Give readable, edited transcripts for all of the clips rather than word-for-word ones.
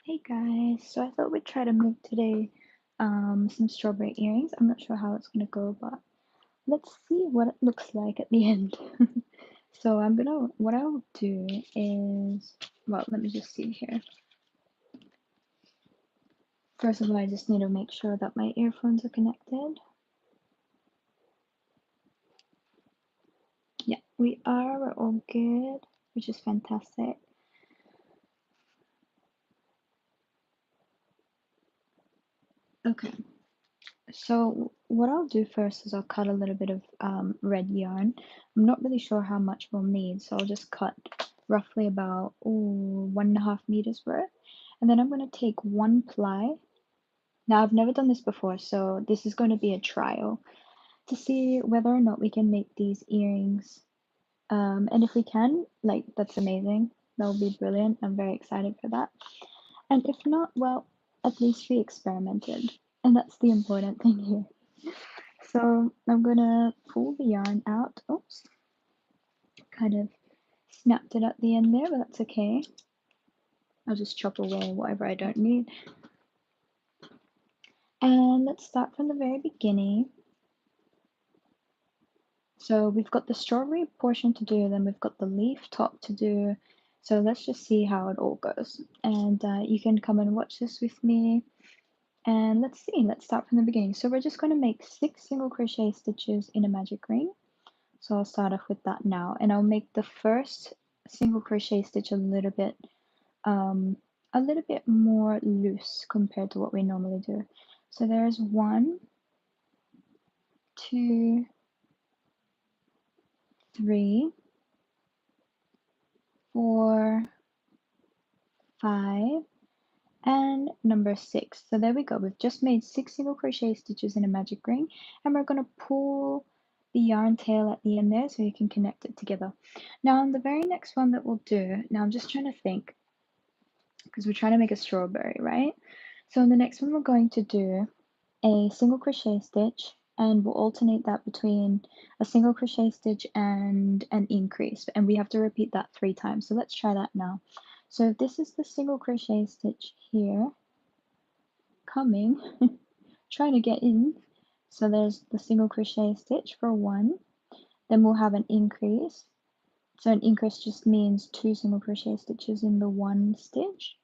Hey guys, so I thought we'd try to make today some strawberry earrings. I'm not sure how it's gonna go, but let's see what it looks like at the end. So what I'll do is, well, let me just see here. First of all, I just need to make sure that my earphones are connected. Yeah, we're all good, which is fantastic. Okay. So what I'll do first is I'll cut a little bit of red yarn. I'm not really sure how much we'll need, so I'll just cut roughly about 1.5 meters worth. And then I'm going to take one ply. Now I've never done this before, so this is going to be a trial to see whether or not we can make these earrings. And if we can, like, that's amazing. That'll be brilliant. I'm very excited for that. And if not, well, at least we experimented. And that's the important thing here. So I'm gonna pull the yarn out. Oops, kind of snapped it at the end there, but that's okay. I'll just chop away whatever I don't need. And let's start from the very beginning. So we've got the strawberry portion to do, then we've got the leaf top to do. So let's just see how it all goes. And you can come and watch this with me. And let's see, let's start from the beginning. So we're just going to make 6 single crochet stitches in a magic ring. So I'll start off with that now, and I'll make the first single crochet stitch a little bit more loose compared to what we normally do. So there's 1, 2, 3, 4, 5, and number 6. So there we go. We've just made 6 single crochet stitches in a magic ring, and we're going to pull the yarn tail at the end there so you can connect it together. Now on the very next one that we'll do, now I'm just trying to think, because we're trying to make a strawberry, right? So in the next one, we're going to do a single crochet stitch, and we'll alternate that between a single crochet stitch and an increase, and we have to repeat that 3 times. So let's try that now. So this is the single crochet stitch here, coming, trying to get in. So there's the single crochet stitch for 1, then we'll have an increase. So an increase just means 2 single crochet stitches in the 1 stitch.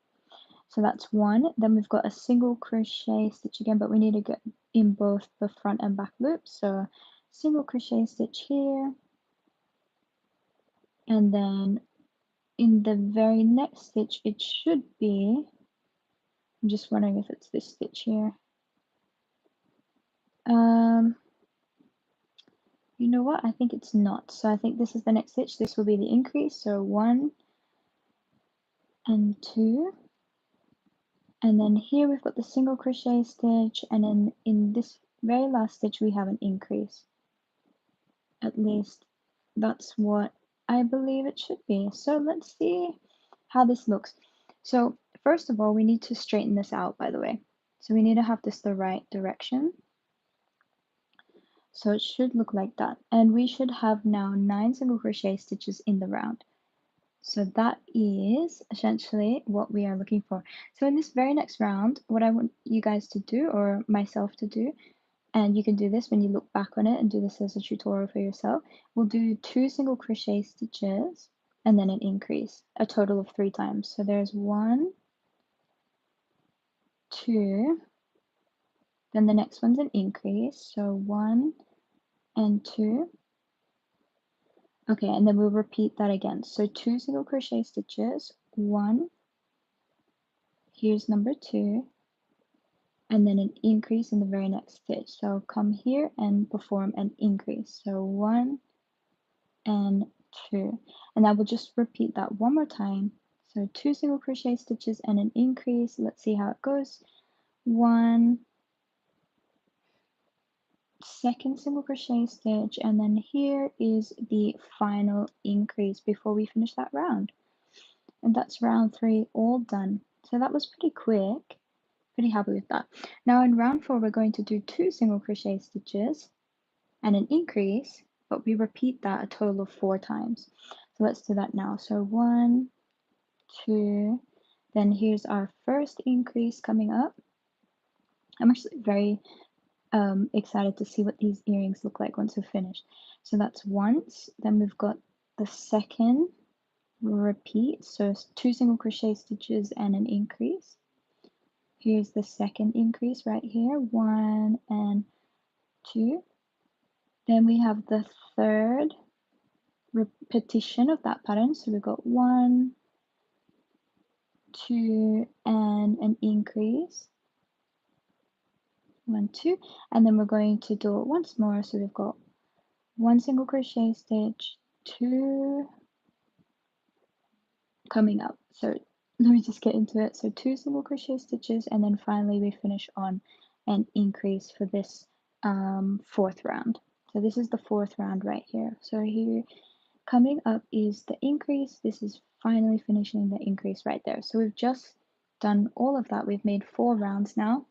So that's 1. Then we've got a single crochet stitch again, but we need to get in both the front and back loops. So single crochet stitch here, and then in the very next stitch it should be, I'm just wondering if it's this stitch here. You know what, I think it's not. So I think this is the next stitch. This will be the increase. So 1 and 2. And then here we've got the single crochet stitch, and then in this very last stitch we have an increase. At least that's what I believe it should be. So let's see how this looks. So first of all, we need to straighten this out, by the way. So we need to have this the right direction. So it should look like that. And we should have now 9 single crochet stitches in the round. So that is essentially what we are looking for. So in this very next round, what I want you guys to do, or myself to do, and you can do this when you look back on it and do this as a tutorial for yourself, we'll do 2 single crochet stitches and then an increase, a total of 3 times. So there's 1, 2, then the next one's an increase, so 1 and 2. Okay, and then we'll repeat that again. So 2 single crochet stitches, 1, here's number 2, and then an increase in the very next stitch. So come here and perform an increase. So 1 and 2, and I will just repeat that one more time. So 2 single crochet stitches and an increase. Let's see how it goes. 1, second single crochet stitch, and then here is the final increase before we finish that round. And that's round 3 all done. So that was pretty quick. Pretty happy with that. Now in round 4 we're going to do 2 single crochet stitches and an increase, but we repeat that a total of 4 times. So let's do that now. So 1, 2, Then here's our first increase coming up. I'm actually very excited to see what these earrings look like once we're finished. So that's once, then we've got the second repeat, so 2 single crochet stitches and an increase. Here's the second increase right here, 1 and 2. Then we have the third repetition of that pattern, so we've got 1, 2, and an increase, 1, 2, and then we're going to do it once more, so we've got 1 single crochet stitch, 2 coming up. So let me just get into it. So 2 single crochet stitches, and then finally we finish on an increase for this fourth round. So this is the fourth round right here. So here coming up is the increase. This is finally finishing the increase right there. So we've just done all of that. We've made 4 rounds now.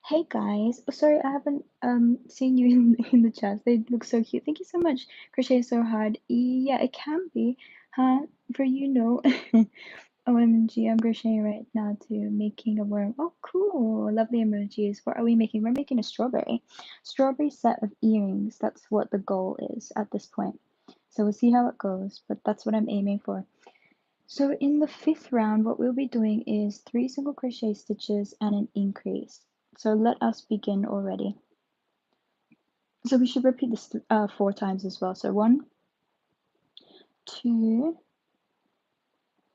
Hey guys, sorry I haven't seen you in the chat. They look so cute. Thank you so much. Crochet is so hard. Yeah, it can be, huh? For you know. OMG, I'm crocheting right now too, making a worm. Oh, cool. Lovely emojis. What are we making? We're making a strawberry. Strawberry set of earrings. That's what the goal is at this point. So we'll see how it goes, but that's what I'm aiming for. So in the 5th round, what we'll be doing is 3 single crochet stitches and an increase. So let us begin already. So we should repeat this 4 times as well. So 1, 2,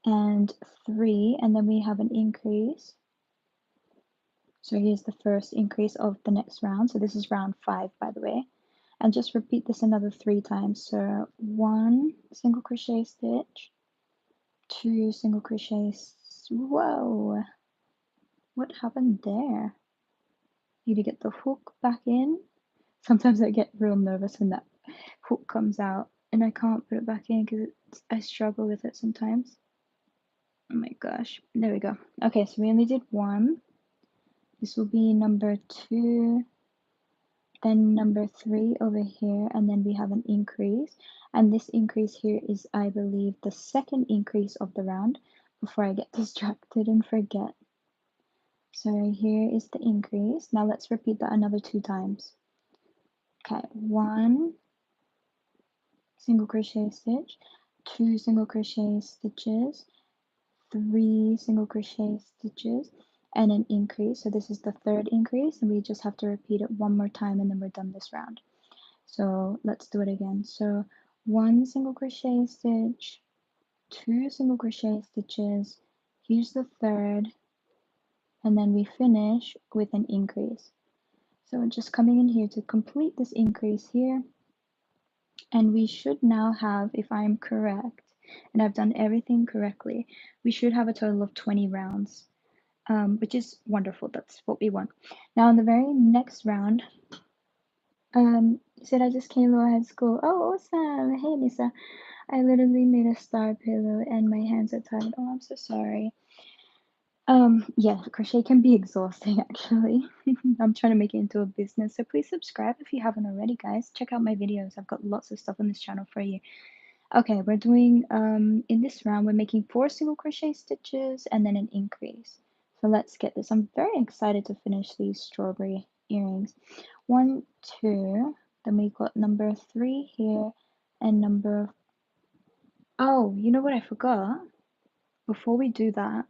and 3, and then we have an increase. So here's the first increase of the next round. So this is round 5, by the way. And just repeat this another 3 times. So 1 single crochet stitch, 2 single crochet. Whoa, what happened there? Need to get the hook back in. Sometimes I get real nervous when that hook comes out and I can't put it back in because I struggle with it sometimes. Oh my gosh, there we go. Okay, so we only did 1. This will be number 2, then number 3 over here, and then we have an increase. And this increase here is, I believe, the second increase of the round before I get distracted and forget. So here is the increase. Now let's repeat that another 2 times. Okay, 1 single crochet stitch, 2 single crochet stitches, 3 single crochet stitches, and an increase. So this is the third increase, and we just have to repeat it 1 more time and then we're done this round. So let's do it again. So 1 single crochet stitch, 2 single crochet stitches, here's the third, and then we finish with an increase. So just coming in here to complete this increase here, and we should now have, if I'm correct, and I've done everything correctly, we should have a total of 20 rounds, which is wonderful. That's what we want. Now in the very next round, you said I just came low high school. Oh, awesome. Hey, Lisa. I literally made a star pillow and my hands are tied. Oh, I'm so sorry. Yeah, crochet can be exhausting actually. I'm trying to make it into a business, so please subscribe if you haven't already, guys. Check out my videos. I've got lots of stuff on this channel for you. Okay, we're doing in this round we're making 4 single crochet stitches and then an increase. So let's get this. I'm very excited to finish these strawberry earrings. 1, 2, then we got number 3 here and number, oh, you know what I forgot? Before we do that,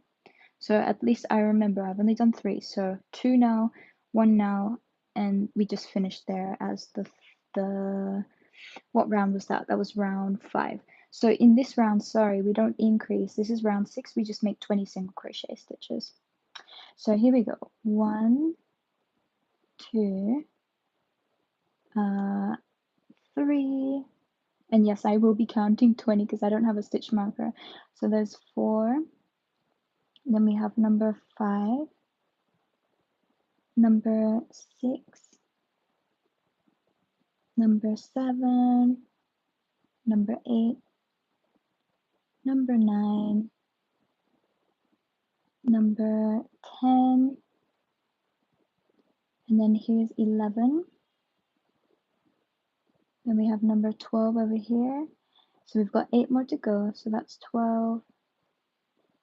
so at least I remember I've only done 3, so 2 now, 1 now, and we just finished there as the what round was that? That was round 5. So in this round, sorry, we don't increase. This is round 6. We just make 20 single crochet stitches. So here we go. 1, 2, 3, and yes, I will be counting 20 because I don't have a stitch marker. So there's 4. Then we have number 5, number 6, number 7, number 8, number 9, number 10, and then here's 11. Then we have number 12 over here. So we've got 8 more to go. So that's 12,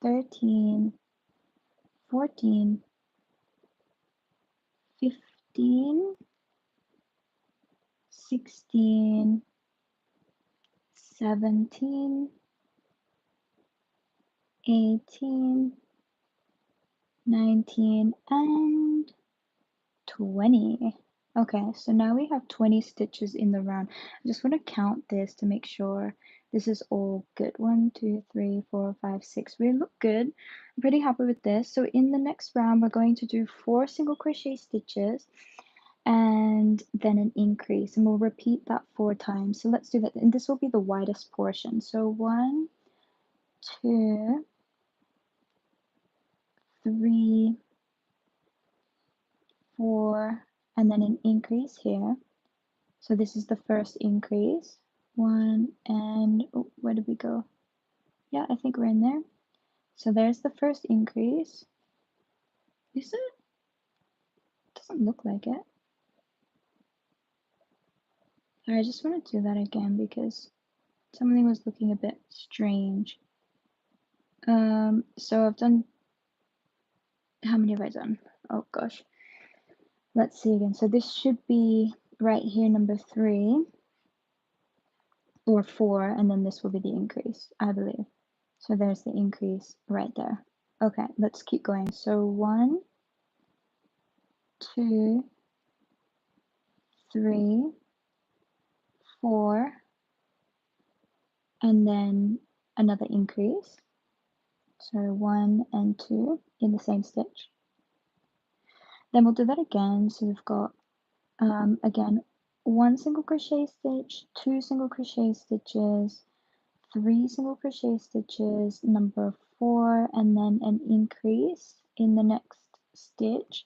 13, 14, 15, 16, 17, 18, 19, and 20. Okay, so now we have 20 stitches in the round. I just want to count this to make sure this is all good. 1, 2, 3, 4, 5, 6. We look good. I'm pretty happy with this. So in the next round, we're going to do 4 single crochet stitches and then an increase, and we'll repeat that 4 times. So let's do that, and this will be the widest portion. So 1, 2, 3, 4, and then an increase here. So this is the first increase. 1 and oh, where did we go? Yeah, I think we're in there. So there's the first increase. Is it? Doesn't look like it. I just want to do that again because something was looking a bit strange. So I've done, how many have I done? Oh gosh. Let's see again. So this should be right here, number 3 or 4, and then this will be the increase, I believe. So there's the increase right there. Okay, let's keep going. So 1, 2, 3, 4, and then another increase. So 1 and 2 in the same stitch. Then we'll do that again. So we've got again 1 single crochet stitch, 2 single crochet stitches, 3 single crochet stitches, number 4, and then an increase in the next stitch.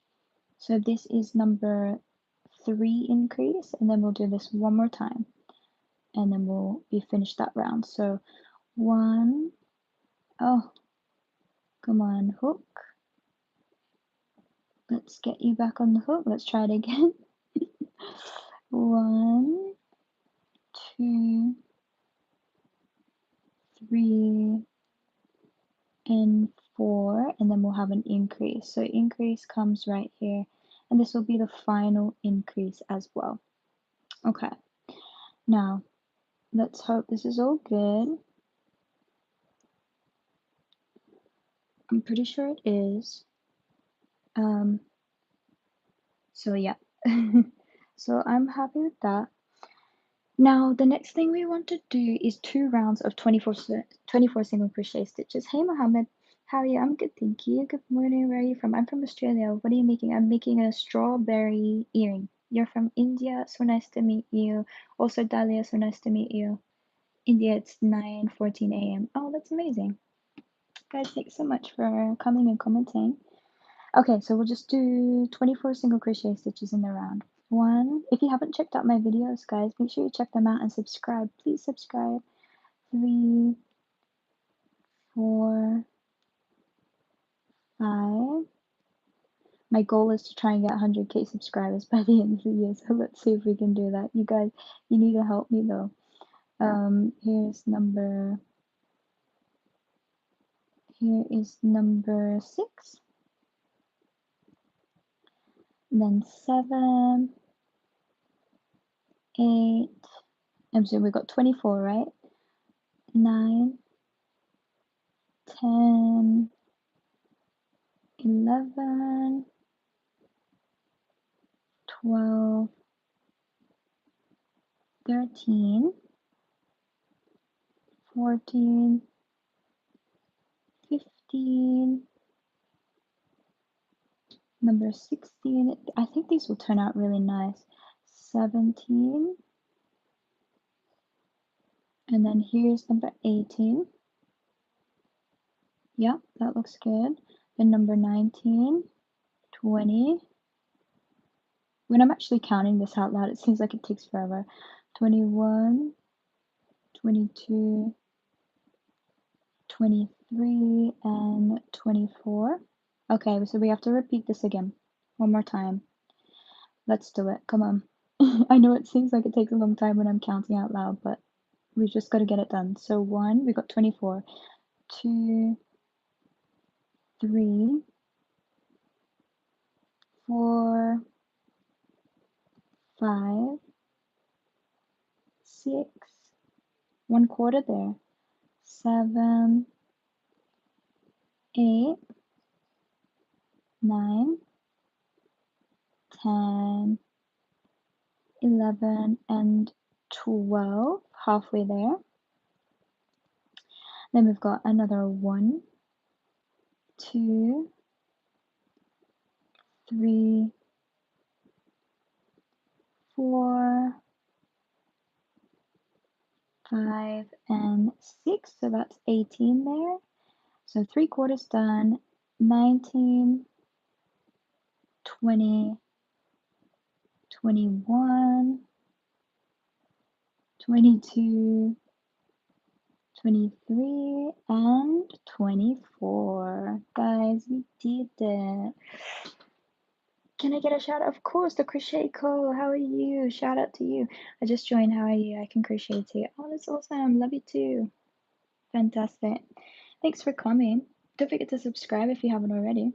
So this is number 3 increase, and then we'll do this one more time, and then we'll be finished that round. So 1, oh, come on, hook. Let's get you back on the hook. Let's try it again. 1, 2, 3, and 4, and then we'll have an increase. So increase comes right here, and this will be the final increase as well. Okay, now let's hope this is all good. I'm pretty sure it is. So yeah. So I'm happy with that. Now the next thing we want to do is 2 rounds of 24 single crochet stitches. Hey Mohammed, how are you? I'm good, thank you. Good morning. Where are you from? I'm from Australia. What are you making? I'm making a strawberry earring. You're from India, so nice to meet you. Also Dahlia, so nice to meet you. India, it's 9:14 a.m. Oh, that's amazing. Guys, thanks so much for coming and commenting. Okay, so we'll just do 24 single crochet stitches in the round. 1, if you haven't checked out my videos, guys, make sure you check them out and subscribe. Please subscribe. 3, 4, 5. My goal is to try and get 100k subscribers by the end of the year, so let's see if we can do that. You guys, you need to help me though. Here is number 6. Then 7, 8. I'm sorry, we got 24, right? 9, 10, 11, 12, 13, 14, 15, number 16. I think these will turn out really nice. 17, and then here's number 18. Yep, that looks good. Then number 19, 20. When I'm actually counting this out loud, it seems like it takes forever. 21, 22, 23, and 24. Okay, so we have to repeat this again. One more time. Let's do it. Come on. I know it seems like it takes a long time when I'm counting out loud, but we've just got to get it done. So 1, we got 24. 2, 3, 4, 5, 6, 1/4 there, 7, 8, 9, 10, 11, and 12, halfway there. Then we've got another 1, 2, 3, 4, 5, and 6, so that's 18 there. So 3/4 done, 19, 20, 21, 22, 23, and 24. Guys, we did it. Can I get a shout out? Of course, the Crochet Co. How are you? Shout out to you. I just joined. How are you? I can crochet too. Oh, that's awesome. Love you too. Fantastic. Thanks for coming. Don't forget to subscribe if you haven't already.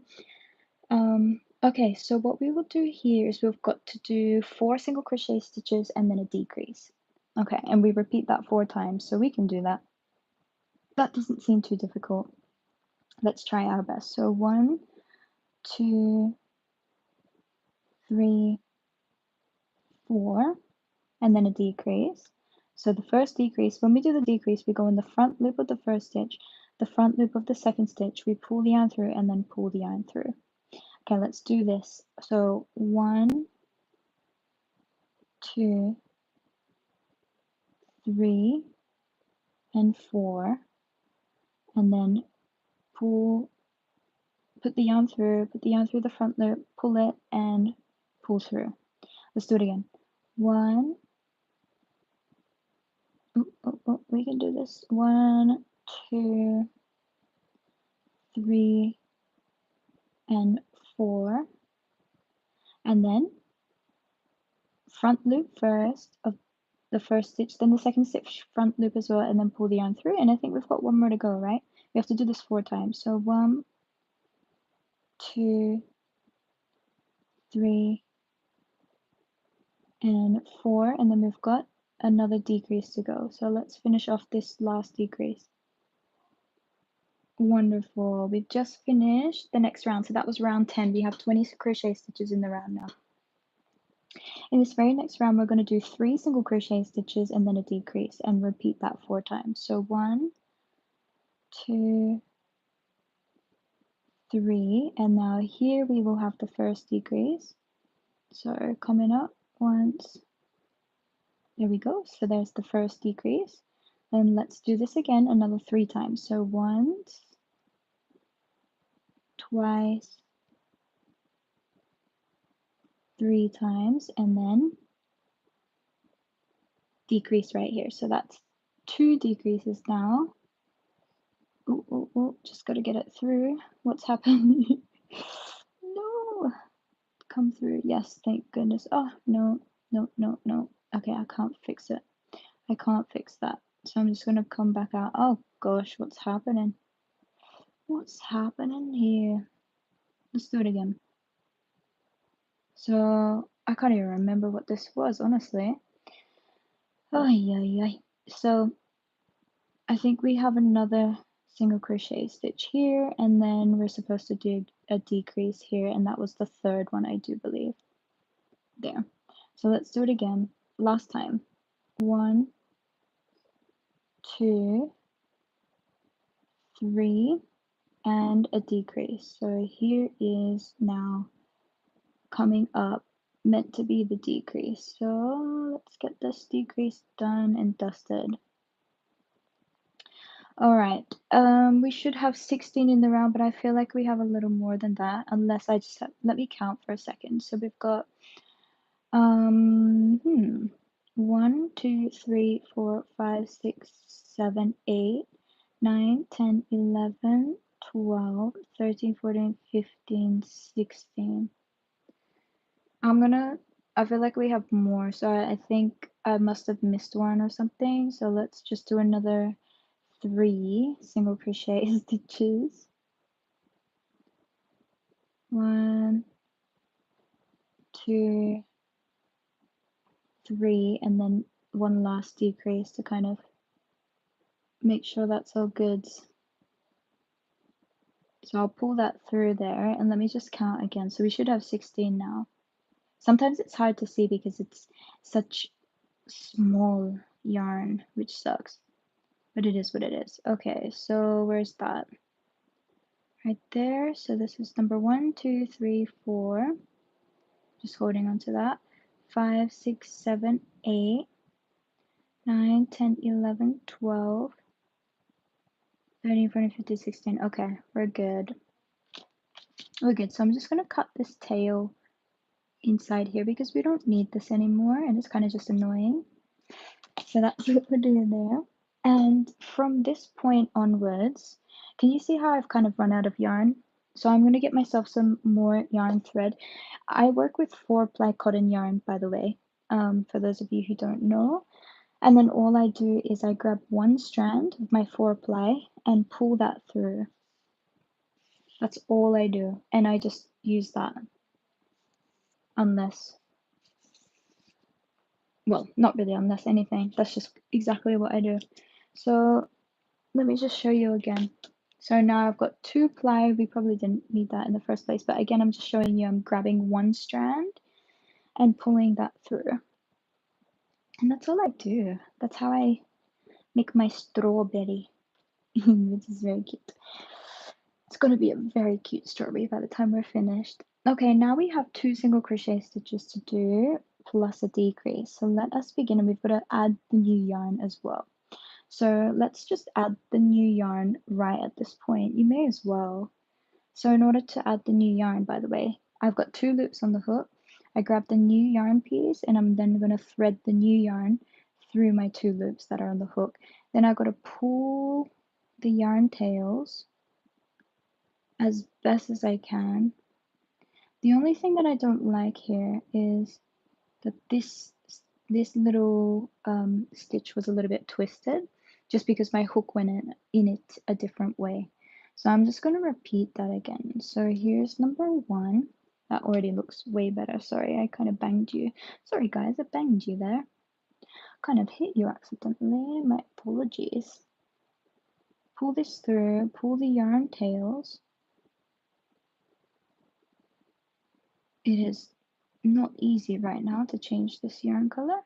Okay, so what we will do here is we've got to do 4 single crochet stitches and then a decrease. Okay, and we repeat that 4 times, so we can do that. That doesn't seem too difficult. Let's try our best. So 1, 2, 3, 4, and then a decrease. So the first decrease, when we do the decrease, we go in the front loop of the first stitch, the front loop of the second stitch, we pull the yarn through and then pull the yarn through. Okay, let's do this. So 1, 2, 3, and 4, and then put the yarn through, the front loop, pull it, and pull through. Let's do it again. 1, we can do this. 1, 2, 3, and 4, and then front loop first of the first stitch, then the second stitch, front loop as well, and then pull the yarn through. And I think we've got 1 more to go, right? We have to do this 4 times. So 1, 2, 3, and 4, and then we've got another decrease to go. So let's finish off this last decrease. Wonderful. We've just finished the next round. So that was round 10. We have 20 crochet stitches in the round now. In this very next round, we're going to do 3 single crochet stitches and then a decrease and repeat that 4 times. So 1, 2, 3, and now here we will have the first decrease. So coming up once, there we go. So there's the first decrease. Then let's do this again another 3 times. So once, twice, 3 times, and then decrease right here. So that's 2 decreases now. Just gotta get it through. What's happening? No, come through. Yes, thank goodness. Oh, no. Okay, I can't fix it. I can't fix that. So I'm just gonna come back out. Oh gosh, what's happening? What's happening here? Let's do it again. So I can't even remember what this was, honestly. Oh yeah. So I think we have another single crochet stitch here, and then we're supposed to do a decrease here, and that was the 3rd one, I do believe. There. So let's do it again. Last time. 1, 2, 3, and a decrease. So here is now coming up, meant to be the decrease. So let's get this decrease done and dusted. Alright, we should have 16 in the round, but I feel like we have a little more than that, unless I just have, let me count for a second. So we've got 1, 2, 3, 4, 5, 6, 7, 8, 9, 10, 11, 12, 13, 14, 15, 16. I feel like we have more, so I think I must have missed one or something. So let's just do another 3 single crochet stitches. 1, 2, 3, and then one last decrease to kind of make sure that's all good. So I'll pull that through there, and let me just count again. So we should have 16 now. Sometimes it's hard to see because it's such small yarn, which sucks, but it is what it is. Okay, so where's that? Right there. So this is number 1, 2, 3, 4. Just holding on to that. 5, 6, 7, 8, 9, 10, 11, 12, 13, 14, 15, 16. Okay, we're good. We're good. So I'm just going to cut this tail inside here because we don't need this anymore and it's kind of just annoying. So that's what we're doing there. And from this point onwards, can you see how I've kind of run out of yarn? So I'm going to get myself some more yarn thread. I work with 4-ply cotton yarn, by the way, for those of you who don't know. And then all I do is I grab one strand of my 4-ply and pull that through. That's all I do. And I just use that. Unless, well, not really unless anything. That's just exactly what I do. So let me just show you again. So now I've got 2-ply. We probably didn't need that in the first place. But again, I'm just showing you I'm grabbing one strand and pulling that through. And that's all I do. That's how I make my strawberry, which is very cute. It's going to be a very cute strawberry by the time we're finished. Okay, now we have 2 single crochet stitches to do plus a decrease. So let us begin, and we've got to add the new yarn as well. So let's just add the new yarn right at this point. You may as well. So in order to add the new yarn, by the way, I've got 2 loops on the hook. I grab the new yarn piece and I'm then going to thread the new yarn through my 2 loops that are on the hook. Then I've got to pull the yarn tails as best as I can. The only thing that I don't like here is that this little stitch was a little bit twisted just because my hook went in it a different way. So I'm just going to repeat that again. So here's number 1. That already looks way better. Sorry, I kind of banged you. Sorry guys, I banged you there. Kind of hit you accidentally. My apologies. Pull this through, pull the yarn tails. It is not easy right now to change this yarn color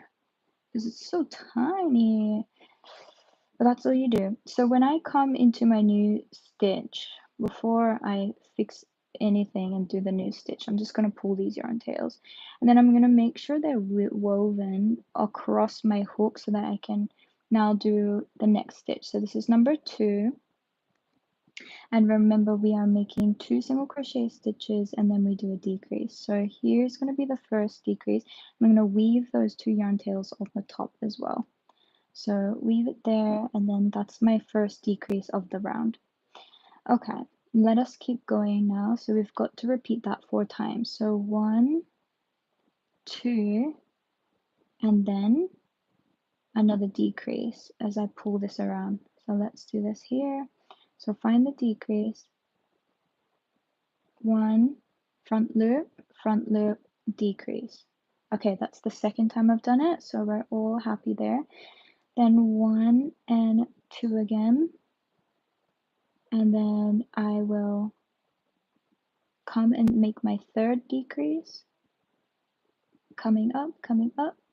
because it's so tiny. But that's all you do. So when I come into my new stitch, before I fix anything and do the new stitch, I'm just going to pull these yarn tails. And then I'm going to make sure they're woven across my hook so that I can now do the next stitch. So this is number 2. And remember, we are making 2 single crochet stitches and then we do a decrease. So here's going to be the first decrease. I'm going to weave those 2 yarn tails on the top as well. So weave it there, and then that's my first decrease of the round. Okay, let us keep going now. So we've got to repeat that 4 times. So 1, 2, and then another decrease as I pull this around. So let's do this here. So find the decrease. 1, front loop, decrease. Okay, that's the second time I've done it, so we're all happy there. Then 1 and 2 again. And then I will come and make my third decrease, coming up,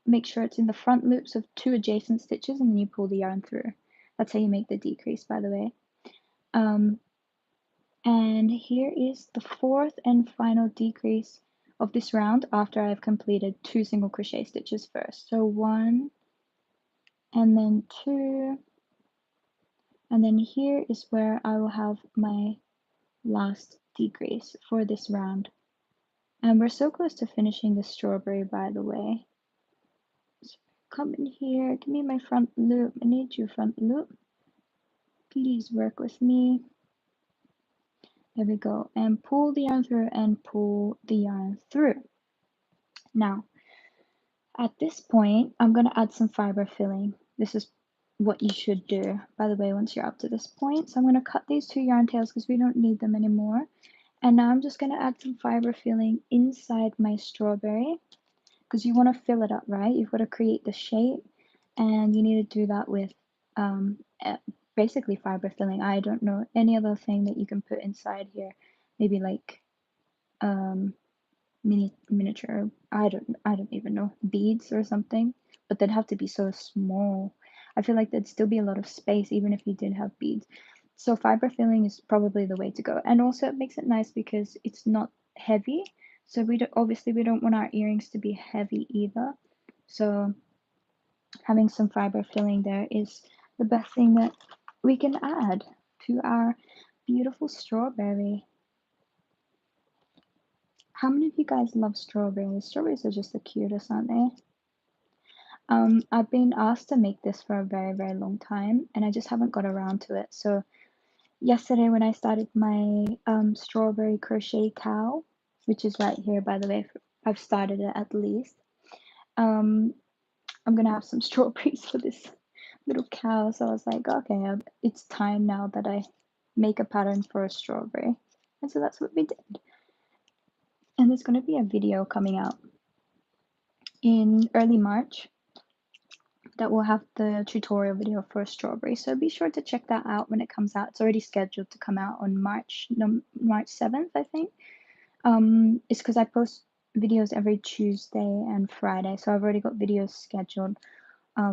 make sure it's in the front loops of 2 adjacent stitches, and then you pull the yarn through. That's how you make the decrease, by the way. And here is the 4th and final decrease of this round after I've completed 2 single crochet stitches first. So 1 and then 2, and then here is where I will have my last decrease for this round. And we're so close to finishing the strawberry, by the way. So come in here, give me my front loop. I need you, front loop. Please work with me. There we go. And pull the yarn through and pull the yarn through. Now, at this point, I'm going to add some fiber filling. This is what you should do, by the way, once you're up to this point. So I'm going to cut these 2 yarn tails because we don't need them anymore. And now I'm just going to add some fiber filling inside my strawberry because you want to fill it up, right? You've got to create the shape and you need to do that with um, uh, basically fiber filling. I don't know any other thing that you can put inside here. Maybe like um, miniature, I don't even know, beads or something, but they'd have to be so small. I feel like there'd still be a lot of space even if you did have beads. So fiber filling is probably the way to go. And also it makes it nice because it's not heavy. So obviously we don't want our earrings to be heavy either. So having some fiber filling there is the best thing that we can add to our beautiful strawberry. How many of you guys love strawberries? Strawberries are just the cutest, aren't they? I've been asked to make this for a very, very long time, and I just haven't got around to it. So yesterday when I started my strawberry crochet cow, which is right here, by the way, I've started it at least. I'm gonna have some strawberries for this little cow. So I was like, okay, it's time now that I make a pattern for a strawberry. And so that's what we did. And there's gonna be a video coming out in early March that will have the tutorial video for strawberry. So be sure to check that out when it comes out. It's already scheduled to come out on March 7th, I think. It's because I post videos every Tuesday and Friday. So I've already got videos scheduled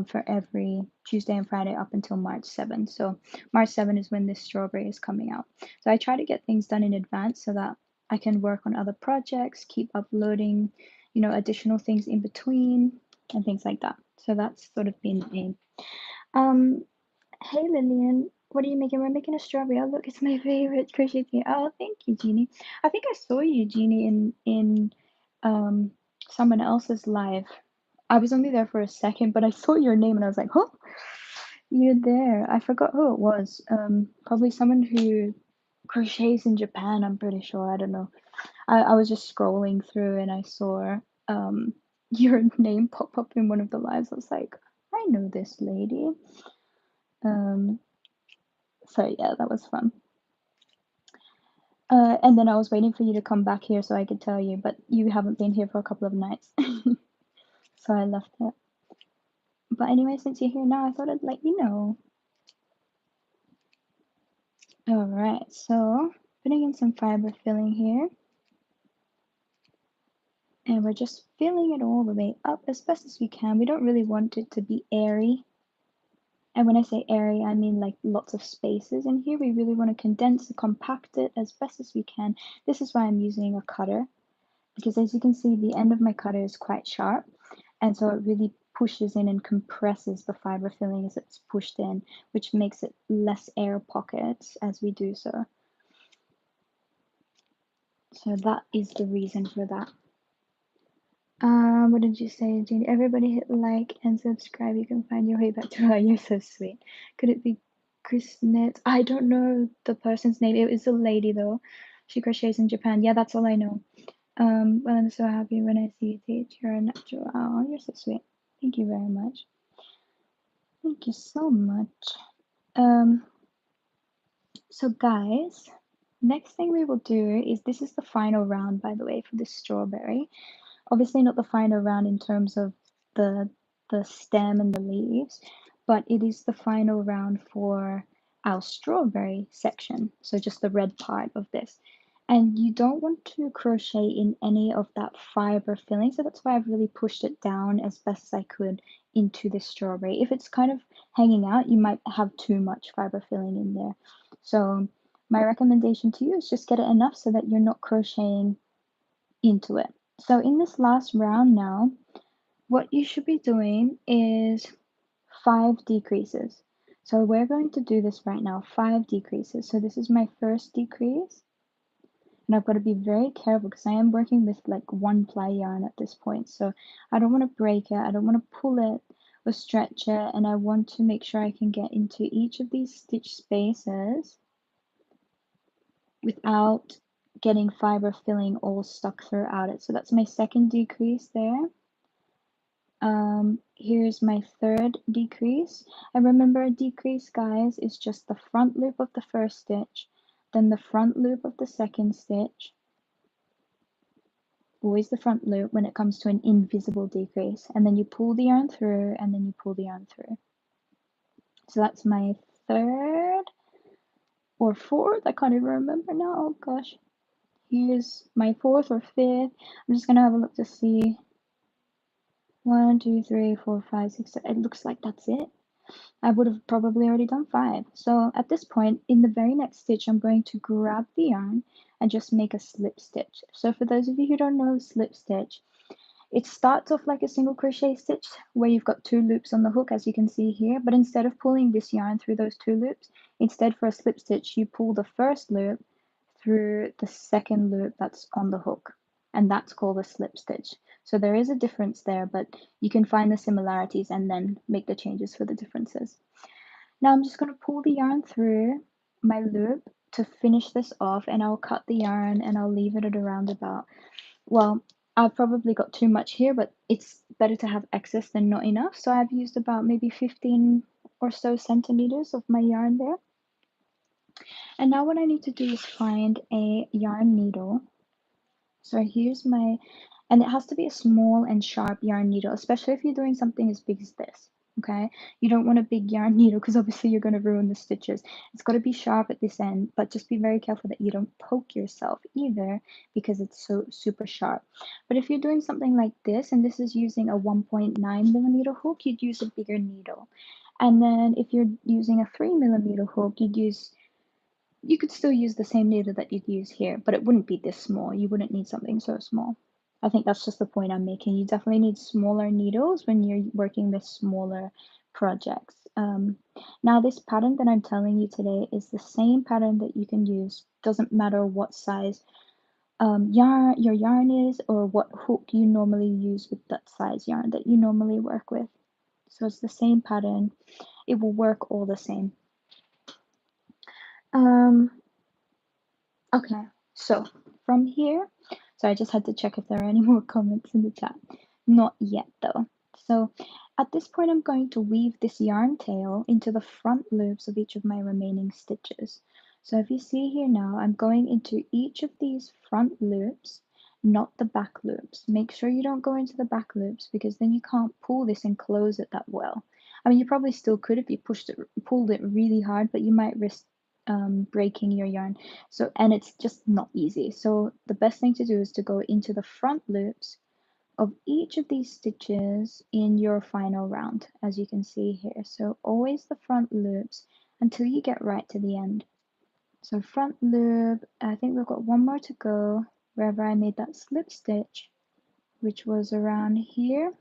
for every Tuesday and Friday up until March 7th. So March 7th is when this strawberry is coming out. So I try to get things done in advance so that I can work on other projects, keep uploading, additional things in between and things like that. So that's sort of been the aim. Hey Lillian, what are you making? We're making a strawberry. Oh look, it's my favorite crochet thing. Oh, thank you, Jeannie. I think I saw you, Jeannie, in someone else's live. I was only there for a second, but I saw your name and I was like, oh, you're there. I forgot who it was. Probably someone who crochets in Japan, I'm pretty sure. I don't know. I was just scrolling through and I saw your name pop up in one of the lives. I was like, I know this lady. So yeah, that was fun. And then I was waiting for you to come back here so I could tell you, but you haven't been here for a couple of nights. So I left it. But anyway, since you're here now, I thought I'd let you know. Alright, so putting in some fiber filling here. And we're just filling it all the way up as best as we can. We don't really want it to be airy. And when I say airy, I mean like lots of spaces in here. We really want to condense and compact it as best as we can. This is why I'm using a cutter, because as you can see, the end of my cutter is quite sharp. And so it really pushes in and compresses the fiber filling as it's pushed in, which makes it less air pockets as we do so. So that is the reason for that. What did you say, Jeannie? Everybody hit like and subscribe. You can find your way back to her. You're so sweet. Could it be Chrisnet? I don't know the person's name. It is a lady though. She crochets in Japan. Yeah, that's all I know. Well, I'm so happy when I see you teach. You're a natural. Oh, you're so sweet. Thank you very much. Thank you so much. So guys, next thing we will do is, this is the final round, by the way, for this strawberry. Obviously not the final round in terms of the stem and the leaves, but it is the final round for our strawberry section, so just the red part of this. And you don't want to crochet in any of that fiber filling, so that's why I've really pushed it down as best as I could into the strawberry. If it's kind of hanging out, you might have too much fiber filling in there. So my recommendation to you is just get it enough so that you're not crocheting into it. So in this last round now, what you should be doing is 5 decreases. So we're going to do this right now, 5 decreases. So this is my first decrease. And I've got to be very careful because I am working with like 1 ply yarn at this point. So I don't want to break it, I don't want to pull it or stretch it, and I want to make sure I can get into each of these stitch spaces without getting fiber filling all stuck throughout it. So that's my second decrease there. Here's my third decrease. And remember, a decrease, guys, is just the front loop of the first stitch, then the front loop of the second stitch, always the front loop when it comes to an invisible decrease, and then you pull the yarn through, and then you pull the yarn through. So that's my third or fourth, I can't even remember now, oh gosh. Here's my fourth or fifth. I'm just gonna have a look to see. 1, 2, 3, 4, 5, 6, 7. It looks like that's it. I would have probably already done 5. So at this point, in the very next stitch, I'm going to grab the yarn and just make a slip stitch. So for those of you who don't know slip stitch, it starts off like a single crochet stitch where you've got 2 loops on the hook, as you can see here, but instead of pulling this yarn through those 2 loops, instead for a slip stitch, you pull the first loop through the second loop that's on the hook, and that's called a slip stitch. So there is a difference there, but you can find the similarities and then make the changes for the differences. Now I'm just going to pull the yarn through my loop to finish this off, and I'll cut the yarn and I'll leave it at around about, well, I've probably got too much here, but it's better to have excess than not enough. So I've used about maybe 15 or so centimeters of my yarn there. And now what I need to do is find a yarn needle. So here's my, and it has to be a small and sharp yarn needle, especially if you're doing something as big as this, okay? You don't want a big yarn needle because obviously you're going to ruin the stitches. It's got to be sharp at this end, but just be very careful that you don't poke yourself either because it's so super sharp. But if you're doing something like this, and this is using a 1.9 millimeter hook, you'd use a bigger needle. And then if you're using a 3 millimeter hook, you could still use the same needle that you'd use here, but it wouldn't be this small. You wouldn't need something so small. I think that's just the point I'm making. You definitely need smaller needles when you're working with smaller projects. Now this pattern that I'm telling you today is the same pattern that you can use. Doesn't matter what size yarn your yarn is or what hook you normally use with that size yarn that you normally work with. So it's the same pattern. It will work all the same. Okay, so from here, so I just had to check if there are any more comments in the chat. Not yet though. So at this point, I'm going to weave this yarn tail into the front loops of each of my remaining stitches. So if you see here now, I'm going into each of these front loops, not the back loops. Make sure you don't go into the back loops because then you can't pull this and close it that well. I mean, you probably still could if you pulled it really hard, but you might risk breaking your yarn. So, and it's just not easy. So the best thing to do is to go into the front loops of each of these stitches in your final round, as you can see here. So always the front loops until you get right to the end. So front loop, I think we've got one more to go wherever I made that slip stitch, which was around here.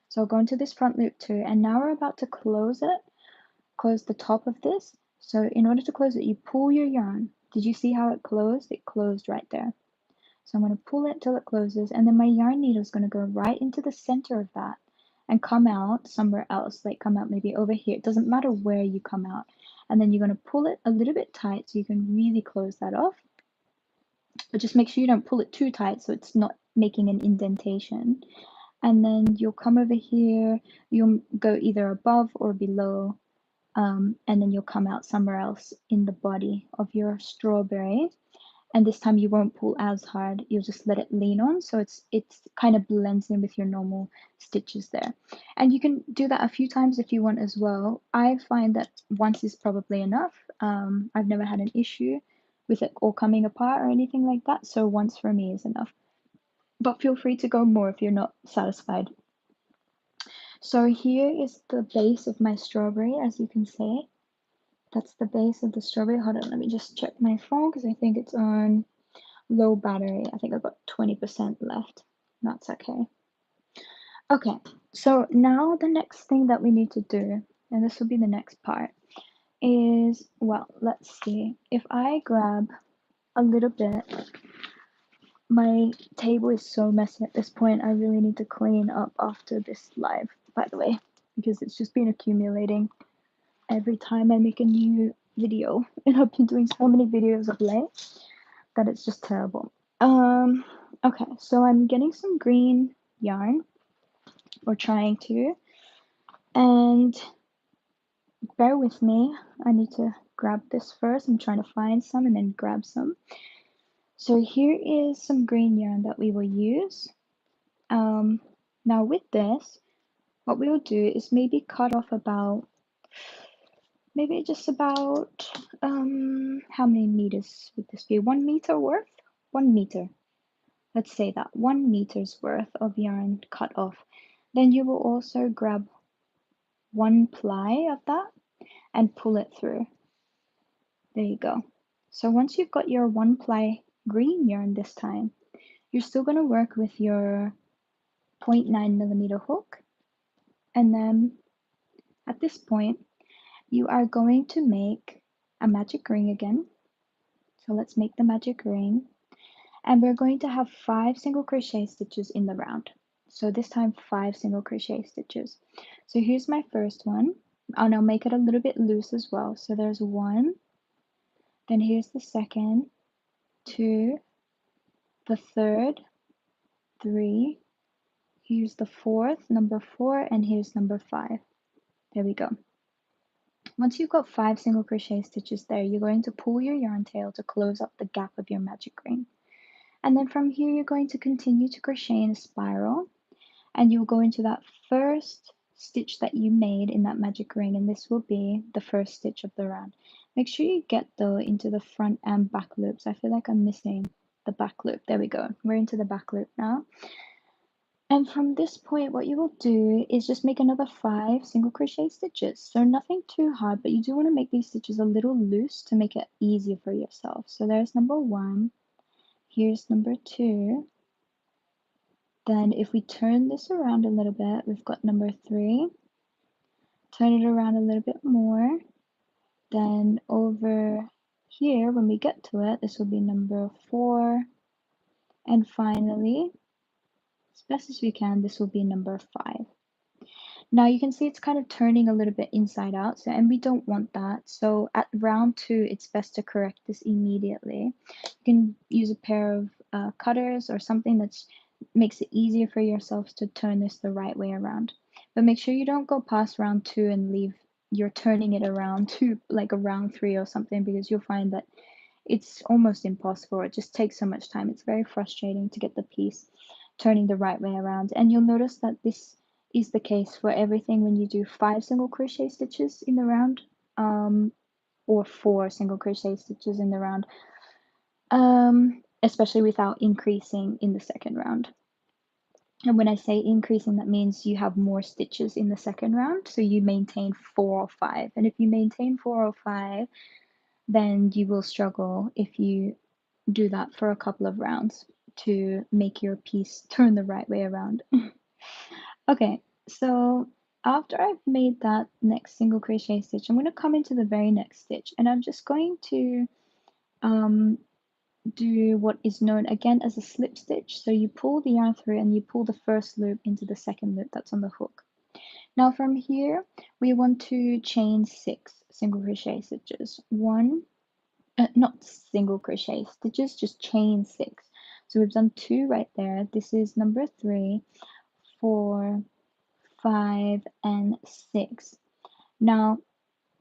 So I'll go into this front loop too, and now we're about to close the top of this. So in order to close it, you pull your yarn. Did you see how it closed? It closed right there. So I'm going to pull it till it closes, and then my yarn needle is going to go right into the center of that and come out somewhere else, like come out maybe over here. It doesn't matter where you come out. And then you're going to pull it a little bit tight so you can really close that off. But just make sure you don't pull it too tight so it's not making an indentation. And then you'll come over here, you'll go either above or below, and then you'll come out somewhere else in the body of your strawberry. And this time you won't pull as hard, you'll just let it lean on so it's kind of blends in with your normal stitches there. And you can do that a few times if you want as well. I find that once is probably enough. I've never had an issue with it all coming apart or anything like that, so once for me is enough. But feel free to go more if you're not satisfied. So here is the base of my strawberry, as you can see. That's the base of the strawberry. Hold on, let me just check my phone because I think it's on low battery. I think I've got 20% left. That's okay. Okay, so now the next thing that we need to do, and this will be the next part, is, well, let's see. If I grab a little bit, my table is so messy at this point. I really need to clean up after this live, by the way, because it's just been accumulating every time I make a new video, and I've been doing so many videos of late that it's just terrible. Okay, so I'm getting some green yarn, or trying to, and bear with me, I need to grab this first. I'm trying to find some and then grab some. So here is some green yarn that we will use. Now with this, what we will do is maybe cut off about, maybe just about, how many meters would this be? 1 meter worth? 1 meter. Let's say that 1 meter's worth of yarn cut off. Then you will also grab 1 ply of that and pull it through. There you go. So once you've got your 1 ply green yarn this time, you're still going to work with your 0.9 millimeter hook. And then at this point, you are going to make a magic ring again. So let's make the magic ring. And we're going to have 5 single crochet stitches in the round. So this time 5 single crochet stitches. So here's my first one, and I'll make it a little bit loose as well. So there's 1, then here's the second, 2, the third, 3, here's the fourth, number 4, and here's number 5. There we go. Once you've got 5 single crochet stitches there, you're going to pull your yarn tail to close up the gap of your magic ring. And then from here, you're going to continue to crochet in a spiral, and you'll go into that first stitch that you made in that magic ring, and this will be the first stitch of the round. Make sure you get though into the front and back loops. I feel like I'm missing the back loop. There we go. We're into the back loop now. And from this point, what you will do is just make another 5 single crochet stitches. So nothing too hard, but you do want to make these stitches a little loose to make it easier for yourself. So there's number 1. Here's number 2. Then if we turn this around a little bit, we've got number 3. Turn it around a little bit more. Then over here, when we get to it, this will be number 4. And finally, as best as we can, this will be number 5. Now you can see it's kind of turning a little bit inside out, so, and we don't want that. So at round 2, it's best to correct this immediately. You can use a pair of cutters or something that makes it easier for yourselves to turn this the right way around. But make sure you don't go past round 2 and leave, you're turning it around to like a round 3 or something, because you'll find that it's almost impossible. It just takes so much time. It's very frustrating to get the piece turning the right way around. And you'll notice that this is the case for everything when you do 5 single crochet stitches in the round, or 4 single crochet stitches in the round, especially without increasing in the second round. And when I say increasing, that means you have more stitches in the second round, so you maintain 4 or 5. And if you maintain 4 or 5, then you will struggle if you do that for a couple of rounds to make your piece turn the right way around. Okay, so after I've made that next single crochet stitch, I'm going to come into the very next stitch, and I'm just going to do what is known again as a slip stitch. So you pull the yarn through and you pull the first loop into the second loop that's on the hook. Now from here, we want to chain 6 single crochet stitches. Not single crochet stitches, just chain 6. So we've done 2 right there. This is number 3, 4, 5, and 6. Now,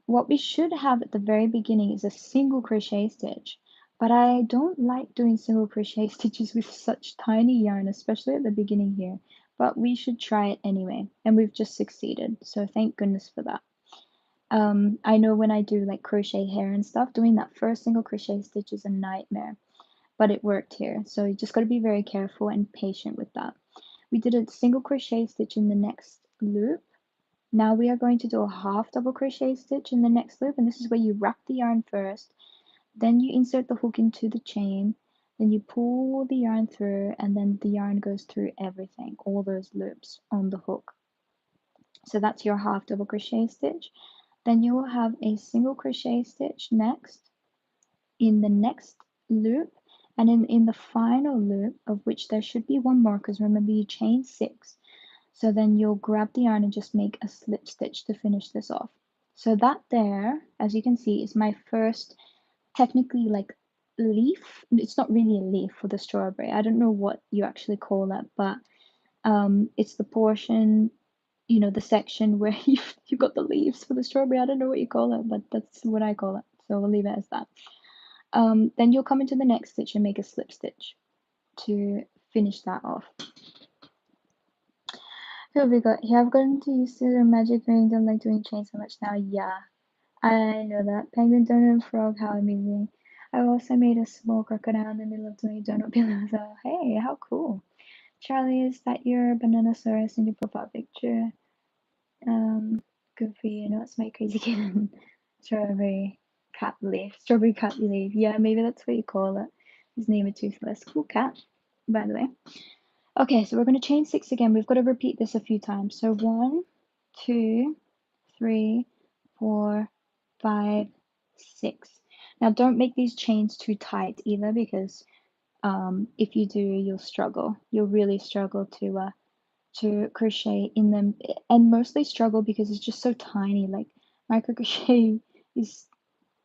what we should have at the very beginning is a single crochet stitch, but I don't like doing single crochet stitches with such tiny yarn, especially at the beginning here, but we should try it anyway, and we've just succeeded, so thank goodness for that. I know when I do like crochet hair and stuff, doing that first single crochet stitch is a nightmare, but it worked here, so you just got to be very careful and patient with that. We did a single crochet stitch in the next loop. Now we are going to do a half double crochet stitch in the next loop, and this is where you wrap the yarn first, then you insert the hook into the chain, then you pull the yarn through, and then the yarn goes through everything, all those loops on the hook. So that's your half double crochet stitch. Then you will have a single crochet stitch next in the next loop, and in the final loop, of which there should be one more, because remember you chain 6. So then you'll grab the yarn and just make a slip stitch to finish this off. So that there, as you can see, is my first technically like leaf. It's not really a leaf for the strawberry. I don't know what you actually call that, but it's the portion, you know, the section where you got the leaves for the strawberry. I don't know what you call it, but that's what I call it. so we'll leave it as that. Then you'll come into the next stitch and make a slip stitch to finish that off. Here we go. Here I've gotten to use the magic ring. Don't like doing chains so much now. Yeah, I know that. Penguin, donut, and frog. How amazing. I also made a small crocodile in the middle of doing donut pillow. So hey, how cool. Charlie, is that your bananasaurus in your profile picture? Good for you. No, it's my crazy kitten. Strawberry cat leaf. Strawberry cat leaf. Yeah, maybe that's what you call it. His name is Toothless. Cool cat, by the way. Okay, so we're going to chain 6 again. We've got to repeat this a few times. So 1, 2, 3, 4, 5, 6. Now don't make these chains too tight either, because if you do, you'll struggle. You'll really struggle to crochet in them, and mostly struggle because it's just so tiny. Like micro crochet is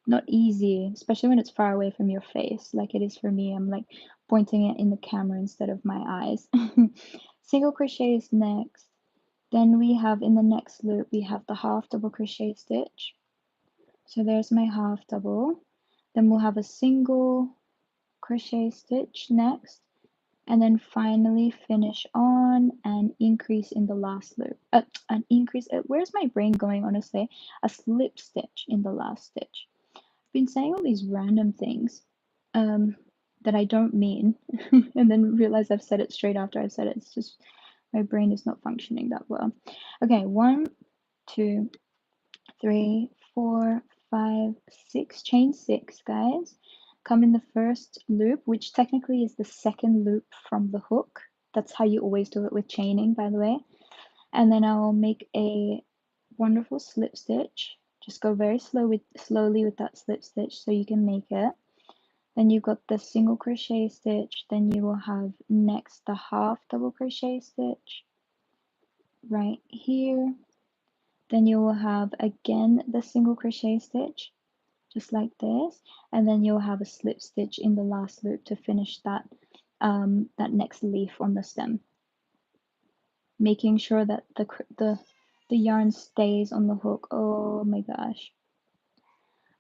not easy, especially when it's far away from your face, like it is for me. I'm like pointing it in the camera instead of my eyes. Single crochet is next. Then we have in the next loop, we have the half double crochet stitch. So there's my half double. Then we'll have a single crochet stitch next, and then finally finish on an increase in the last loop. An increase, where's my brain going, honestly? A slip stitch in the last stitch. I've been saying all these random things that I don't mean, and then realize I've said it straight after I've said it. It's just my brain is not functioning that well. Okay, 1, 2, 3, 4, 5, 6. Chain 6, guys. Come in the first loop, which technically is the second loop from the hook. That's how you always do it with chaining, by the way. And then I'll make a wonderful slip stitch. Just go very slowly with that slip stitch so you can make it. Then you've got the single crochet stitch. Then you will have next the half double crochet stitch right here. Then you will have again the single crochet stitch, just like this, and then you'll have a slip stitch in the last loop to finish that that next leaf on the stem, making sure that the yarn stays on the hook. Oh my gosh.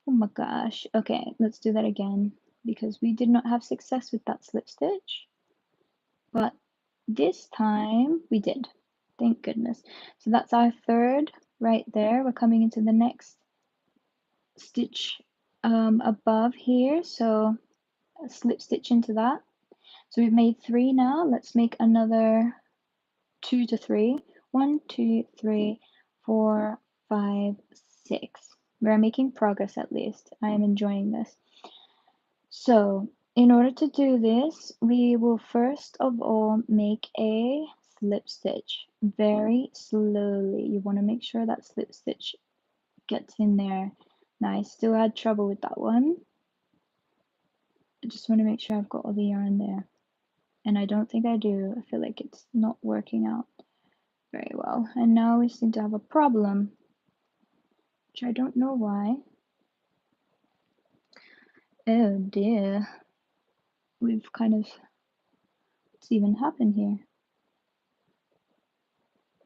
Oh my gosh. Okay, let's do that again, because we did not have success with that slip stitch, but this time we did. Thank goodness. So that's our third right there. We're coming into the next stitch above here, so a slip stitch into that. So we've made 3 now. Let's make another 2 to 3. 1, 2, 3, 4, 5, 6. We're making progress at least. I am enjoying this. So in order to do this, we will first of all make a slip stitch very slowly. You want to make sure that slip stitch gets in there. Now I still had trouble with that one. I just want to make sure I've got all the yarn there. And I don't think I do. I feel like it's not working out very well. And now we seem to have a problem, which I don't know why. Oh dear. We've kind of, what's even happened here?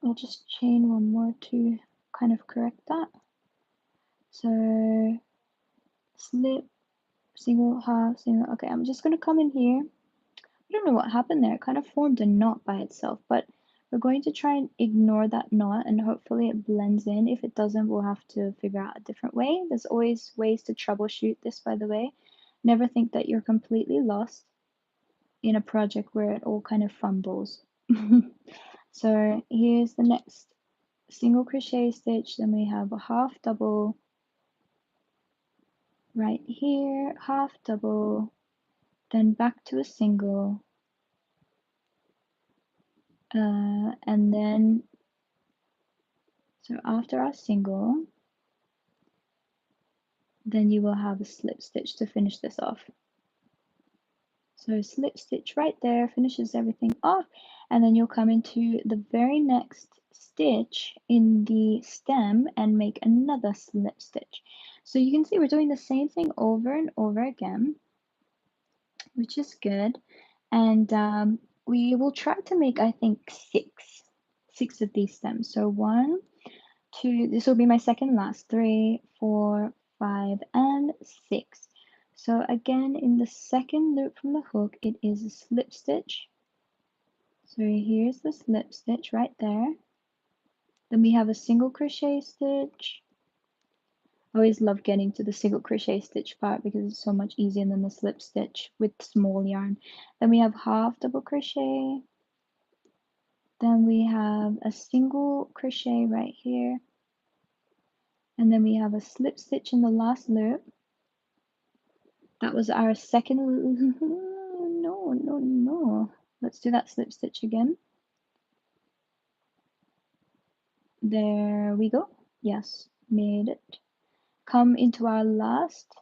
I'll just chain one more to kind of correct that. So slip, single, half, single. Okay, I'm just gonna come in here. I don't know what happened there. It kind of formed a knot by itself, but we're going to try and ignore that knot, and hopefully it blends in. If it doesn't, we'll have to figure out a different way. There's always ways to troubleshoot this, by the way. Never think that you're completely lost in a project where it all kind of fumbles. So here's the next single crochet stitch, then we have a half double right here, half double, then back to a single, and then so after our single, then you will have a slip stitch to finish this off. So slip stitch right there finishes everything off, and then you'll come into the very next stitch in the stem and make another slip stitch. So you can see we're doing the same thing over and over again, which is good. And we will try to make, I think, six of these stems. So 1, 2, this will be my second last, 3, 4, 5, and 6. So again, in the second loop from the hook, it is a slip stitch. So here's the slip stitch right there. Then we have a single crochet stitch. I always love getting to the single crochet stitch part because it's so much easier than the slip stitch with small yarn. Then we have half double crochet. Then we have a single crochet right here. And then we have a slip stitch in the last loop. That was our second, no. Let's do that slip stitch again. There we go. Yes, made it. Come into our last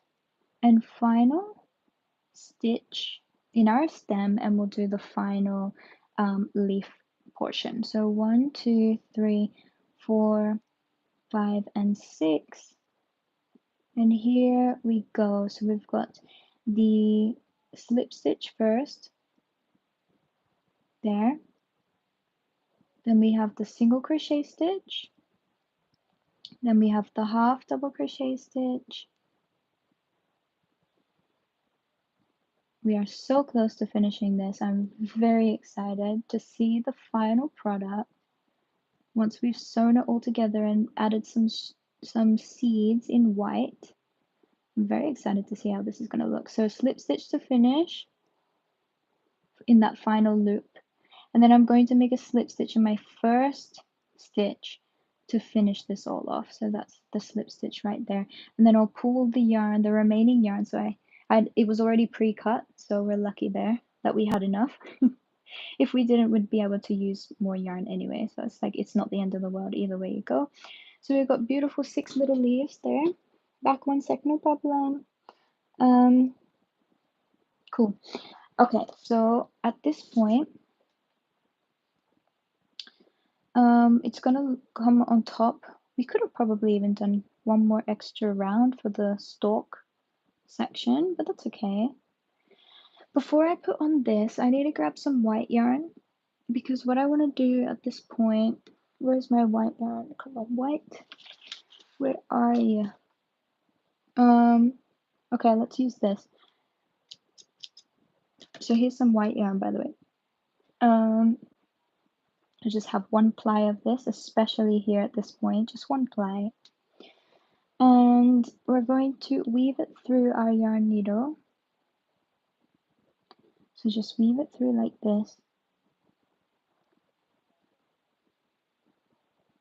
and final stitch in our stem, and we'll do the final leaf portion. So 1, 2, 3, 4, 5, and 6. And here we go. So we've got the slip stitch first, there. Then we have the single crochet stitch. Then we have the half double crochet stitch. We are so close to finishing this. I'm very excited to see the final product. Once we've sewn it all together and added some seeds in white, I'm very excited to see how this is going to look. So slip stitch to finish in that final loop. And then I'm going to make a slip stitch in my first stitch to finish this all off. So that's the slip stitch right there. And then I'll pull the yarn, the remaining yarn. So it was already pre-cut, so we're lucky there that we had enough. If we didn't, we'd be able to use more yarn anyway. So it's like, it's not the end of the world either way you go. So we've got beautiful 6 little leaves there. Back 1 sec, no problem. Cool. Okay, so at this point, it's gonna come on top. We could have probably even done one more extra round for the stalk section, but that's okay. Before I put on this, I need to grab some white yarn, because what I want to do at this point, where's my white yarn? Come on, white. Where are you? Okay, let's use this. So here's some white yarn, by the way. I just have 1 ply of this, especially here at this point, just 1 ply. And we're going to weave it through our yarn needle. So just weave it through like this.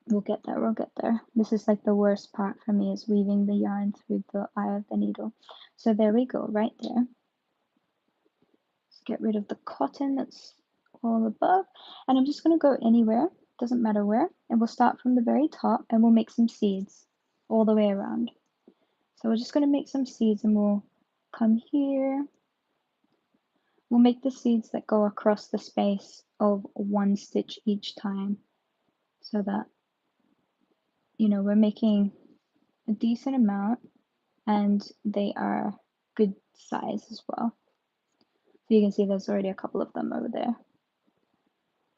We'll get there, we'll get there. This is like the worst part for me, is weaving the yarn through the eye of the needle. So there we go, right there. Let's get rid of the cotton that's all above. And I'm just gonna go anywhere, doesn't matter where. And we'll start from the very top and we'll make some seeds all the way around. So we're just gonna make some seeds and we'll come here. We'll make the seeds that go across the space of 1 stitch each time, so that, you know, we're making a decent amount and they are good size as well. So you can see there's already a couple of them over there.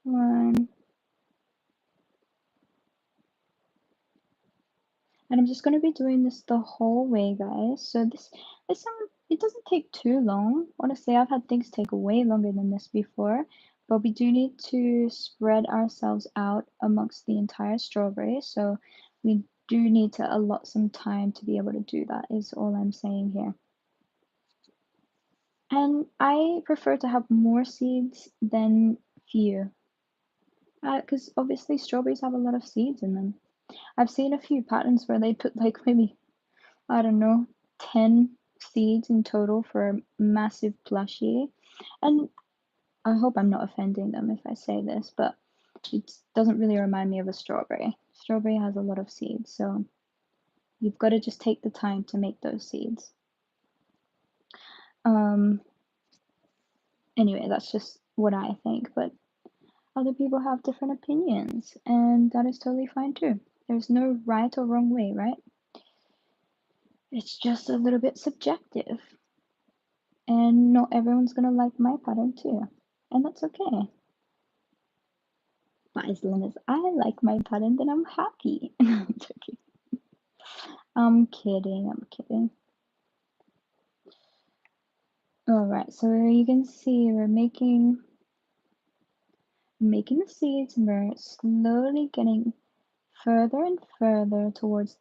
1. And I'm just going to be doing this the whole way, guys. So this it doesn't take too long. Honestly, I've had things take way longer than this before, but we do need to spread ourselves out amongst the entire strawberry. So we do need to allot some time to be able to do that, is all I'm saying here. And I prefer to have more seeds than few, because obviously strawberries have a lot of seeds in them. I've seen a few patterns where they put like maybe, I don't know, 10 seeds in total for a massive plushie. And I hope I'm not offending them if I say this, but it doesn't really remind me of a strawberry. Strawberry has a lot of seeds, so you've got to just take the time to make those seeds. Anyway, that's just what I think, but other people have different opinions, and that is totally fine too. There's no right or wrong way, right? It's just a little bit subjective. And not everyone's gonna like my pattern too. And that's okay. But as long as I like my pattern, then I'm happy. I'm joking. I'm kidding, I'm kidding. Alright, so you can see we're making the seeds and we're slowly getting further and further towards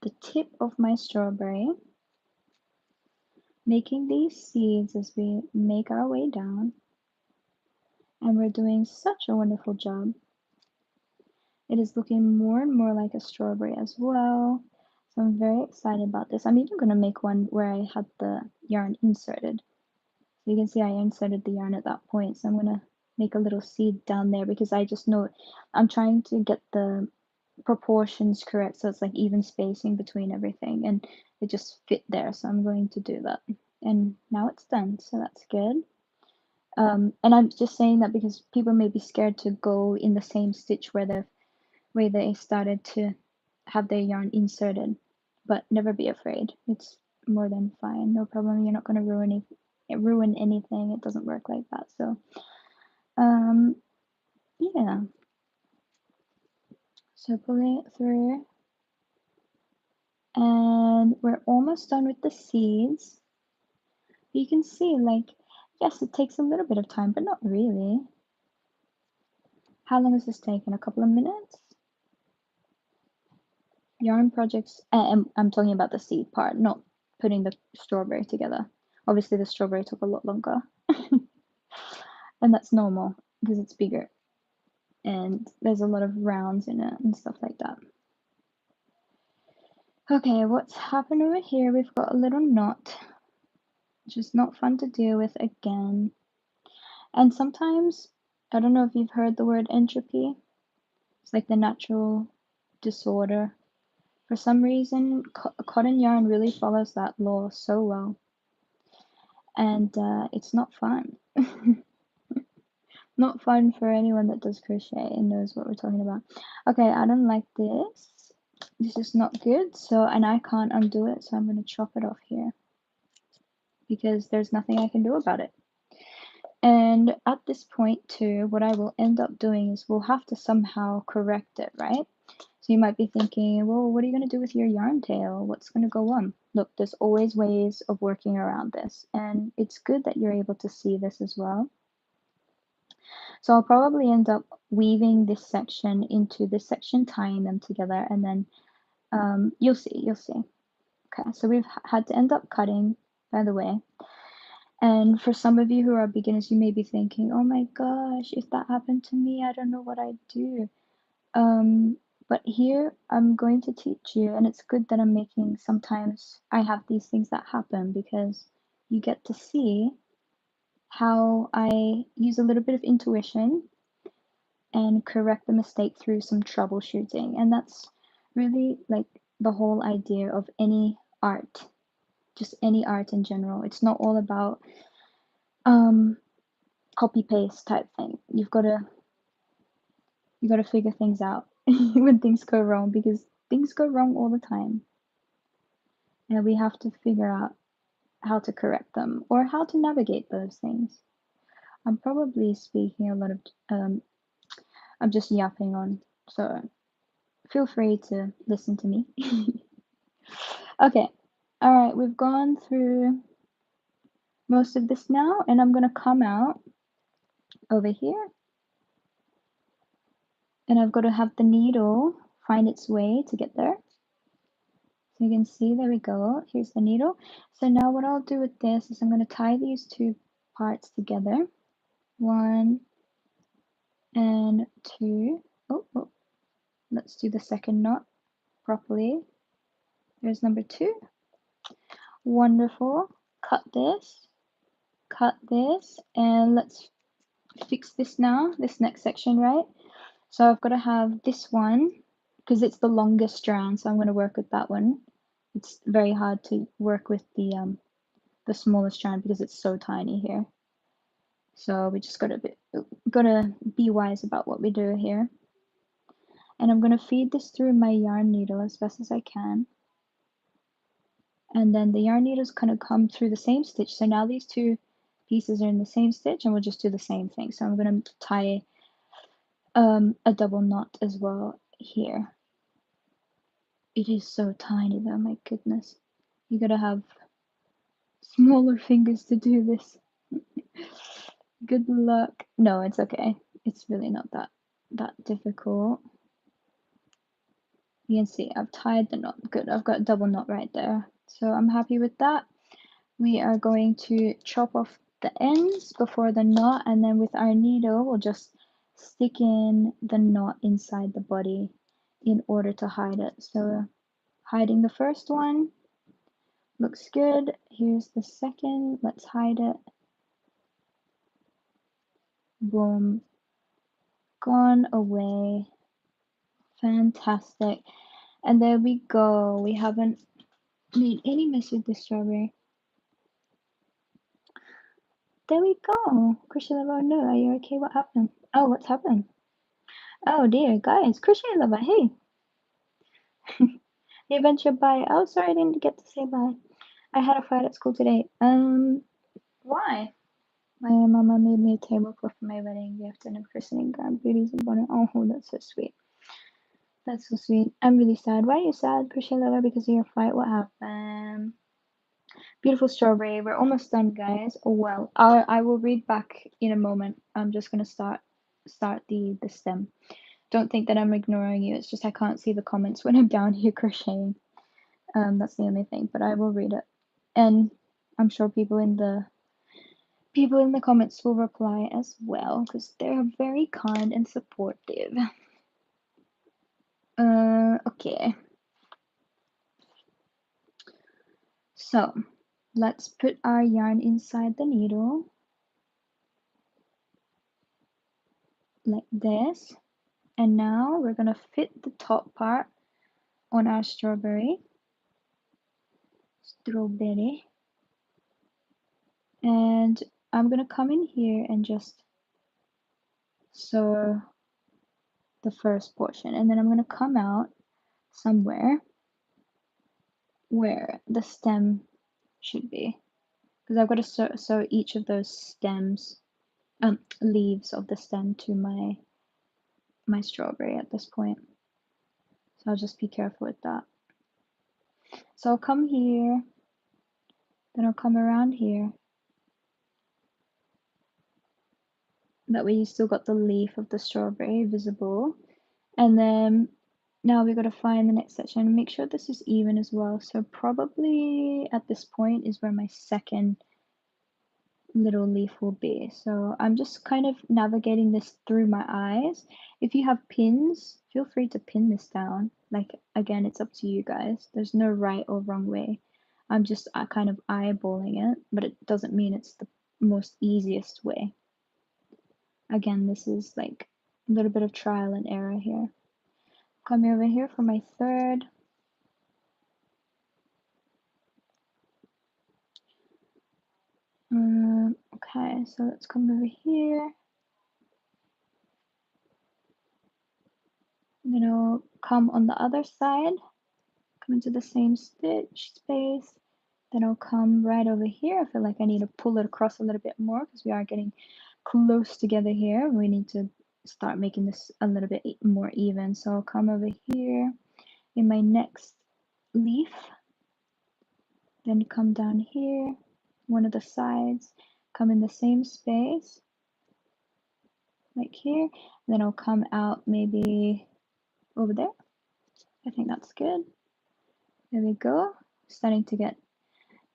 the tip of my strawberry, making these seeds as we make our way down, and we're doing such a wonderful job. It is looking more and more like a strawberry as well, so I'm very excited about this. I'm even going to make one where I had the yarn inserted. So you can see I inserted the yarn at that point, so I'm going to make a little seed down there because I just know I'm trying to get the proportions correct so it's like even spacing between everything and it just fit there, so I'm going to do that. And now it's done, so that's good. And I'm just saying that because people may be scared to go in the same stitch where they started to have their yarn inserted, but never be afraid. It's more than fine, no problem. You're not going to ruin anything. It doesn't work like that. So yeah, so pulling it through, and we're almost done with the seeds. You can see, like, yes, it takes a little bit of time, but not really. How long has this taken? A couple of minutes? Yarn projects, I'm talking about the seed part, not putting the strawberry together. Obviously the strawberry took a lot longer. And that's normal because it's bigger and there's a lot of rounds in it and stuff like that. Okay, what's happened over here? We've got a little knot, which is not fun to deal with again. And sometimes, I don't know if you've heard the word entropy. It's like the natural disorder. For some reason, cotton yarn really follows that law so well. And it's not fun. Not fun for anyone that does crochet and knows what we're talking about. Okay, I don't like this. This is not good, so, and I can't undo it, so I'm going to chop it off here because there's nothing I can do about it. And at this point too, what I will end up doing is we'll have to somehow correct it, right? So you might be thinking, well, what are you going to do with your yarn tail? What's going to go on? Look, there's always ways of working around this, and it's good that you're able to see this as well. So I'll probably end up weaving this section into this section, tying them together, and then you'll see. Okay, so we've had to end up cutting, by the way. And for some of you who are beginners, you may be thinking, oh my gosh, if that happened to me, I don't know what I'd do. But here I'm going to teach you, and it's good that I'm making, sometimes I have these things that happen because you get to see how I use a little bit of intuition and correct the mistake through some troubleshooting. And that's really like the whole idea of any art, just any art in general. It's not all about copy paste type thing. You gotta figure things out when things go wrong, because things go wrong all the time. And we have to figure out how to correct them or how to navigate those things. I'm probably speaking a lot of I'm just yapping on, so feel free to listen to me. Okay, all right, we've gone through most of this now, and I'm gonna come out over here, and I've got to have the needle find its way to get there. So you can see, there we go, here's the needle. So now what I'll do with this is I'm going to tie these two parts together, 1 and 2. Oh, let's do the second knot properly. There's number 2. Wonderful. Cut this, and let's fix this now, this next section, right? So I've got to have this one because it's the longest strand, so I'm going to work with that one. It's very hard to work with the smaller strand because it's so tiny here. So we just gotta be wise about what we do here. And I'm gonna feed this through my yarn needle as best as I can. And then the yarn needle's gonna come through the same stitch. So now these two pieces are in the same stitch, and we'll just do the same thing. So I'm gonna tie a double knot as well here. It is so tiny though, my goodness. You gotta have smaller fingers to do this. Good luck. No, it's okay. It's really not that difficult. You can see I've tied the knot. Good, I've got a double knot right there. So I'm happy with that. We are going to chop off the ends before the knot, and then with our needle we'll just stick in the knot inside the body in order to hide it. So hiding the first one looks good. Here's the second. Let's hide it. Boom. Gone away. Fantastic. And there we go. We haven't made any mess with the strawberry. There we go. Crochet Lover, no, are you okay? What happened? Oh, what's happened? Oh dear, guys, Crochet Lover, hey. The adventure bye. Oh, sorry, I didn't get to say bye. I had a fight at school today. Why? My mama made me a tablecloth for my wedding gift and a christening gown, beauties and bonnet. Oh, that's so sweet. That's so sweet. I'm really sad. Why are you sad, Crochet Lover? Because of your fight? What happened? Beautiful strawberry. We're almost done, guys. Oh well. I will read back in a moment. I'm just gonna start the stem. Don't think that I'm ignoring you. It's just I can't see the comments when I'm down here crocheting. That's the only thing. But I will read it, and I'm sure people in the comments will reply as well because they're very kind and supportive. Okay. So let's put our yarn inside the needle like this. And now we're gonna fit the top part on our strawberry. And I'm gonna come in here and just sew the first portion, and then I'm gonna come out somewhere where the stem should be, because I've got to sew each of those stems, leaves of the stem to my strawberry at this point. So I'll just be careful with that. So I'll come here, then I'll come around here. That way you still got the leaf of the strawberry visible. And then now we got to find the next section and make sure this is even as well. So probably at this point is where my second little leaf will be. So I'm just kind of navigating this through my eyes. If you have pins, feel free to pin this down. Like, again, it's up to you guys. There's no right or wrong way. I'm just kind of eyeballing it, but it doesn't mean it's the most easiest way. Again, this is like a little bit of trial and error here. Come over here for my third. Okay, so let's come over here. Then I'll come on the other side, come into the same stitch space. Then I'll come right over here. I feel like I need to pull it across a little bit more because we are getting close together here. We need to start making this a little bit more even. So I'll come over here in my next leaf, then come down here, one of the sides, come in the same space, like here, then I'll come out maybe over there. I think that's good. There we go. Starting to get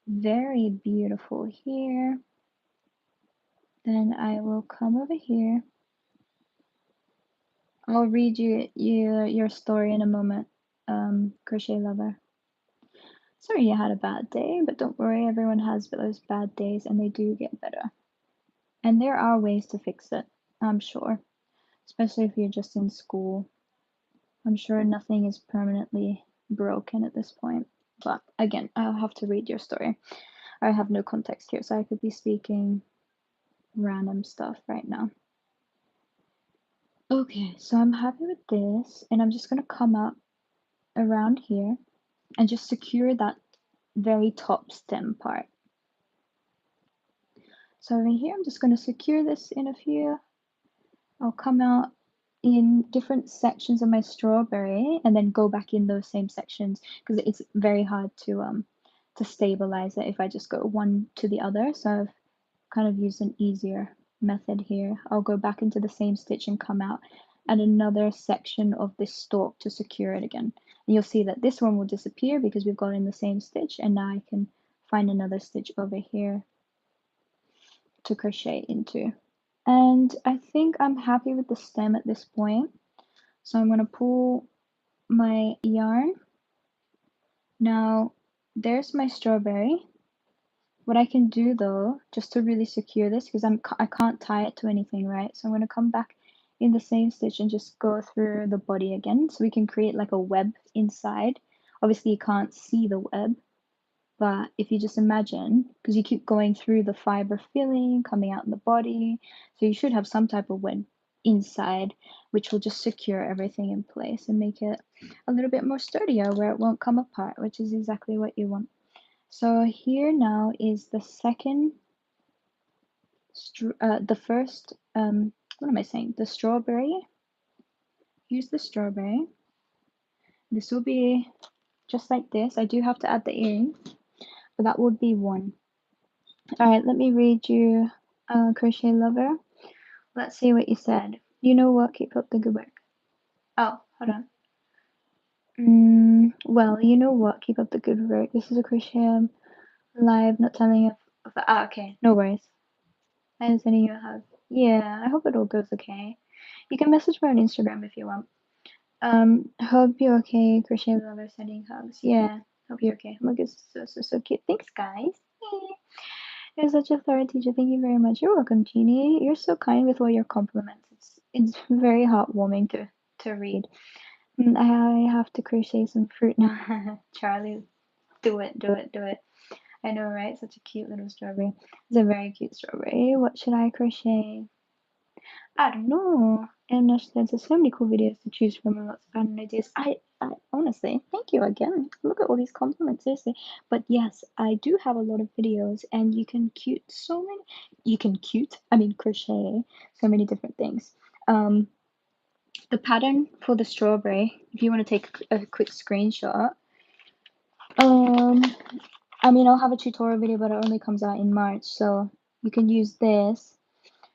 very beautiful here. Then I will come over here. I'll read you your story in a moment, Crochet Lover. Sorry you had a bad day, but don't worry, everyone has those bad days and they do get better. And there are ways to fix it, I'm sure. Especially if you're just in school. I'm sure nothing is permanently broken at this point. But again, I'll have to read your story. I have no context here, so I could be speaking random stuff right now. Okay, so I'm happy with this, and I'm just gonna come up around here and just secure that very top stem part. So over here, I'm just gonna secure this in a few. I'll come out in different sections of my strawberry and then go back in those same sections because it's very hard to stabilize it if I just go one to the other. So I've kind of used an easier method here. I'll go back into the same stitch and come out at another section of this stalk to secure it again. And you'll see that this one will disappear because we've got in the same stitch, and now I can find another stitch over here to crochet into. And I think I'm happy with the stem at this point. So I'm going to pull my yarn. Now there's my strawberry. What I can do though, just to really secure this, because I can't tie it to anything, right? So I'm going to come back in the same stitch and just go through the body again, so we can create like a web inside. Obviously you can't see the web, but if you just imagine, because you keep going through the fiber filling, coming out in the body, so you should have some type of web inside, which will just secure everything in place and make it a little bit more sturdier where it won't come apart, which is exactly what you want. So here now is the second, the first, what am I saying? The strawberry. Here's the strawberry. This will be just like this. I do have to add the earring, but that would be one. All right, let me read you, Crochet Lover. Let's see what you said. You know what? Keep up the good work. Oh, hold on. Well, you know what? Keep up the good work. This is a crochet live, not telling you. Okay, no worries. I'm sending you a hug. Yeah, I hope it all goes okay. You can message me on Instagram if you want. Hope you're okay. Crochet Lover sending hugs. Yeah, hope you're okay. Look, it's so cute. Thanks, guys. You're such a thorough teacher. Thank you very much. You're welcome, Jeannie. You're so kind with all your compliments. It's very heartwarming to read. I have to crochet some fruit now. Charlie, do it, do it, do it. I know, right? Such a cute little strawberry. It's a very cute strawberry. What should I crochet? I don't know. And there's so many cool videos to choose from and lots of fun ideas. I honestly, thank you again. Look at all these compliments, seriously. But yes, I do have a lot of videos, and you can crochet so many different things. The pattern for the strawberry, if you want to take a quick screenshot, I'll have a tutorial video, but it only comes out in March, so you can use this.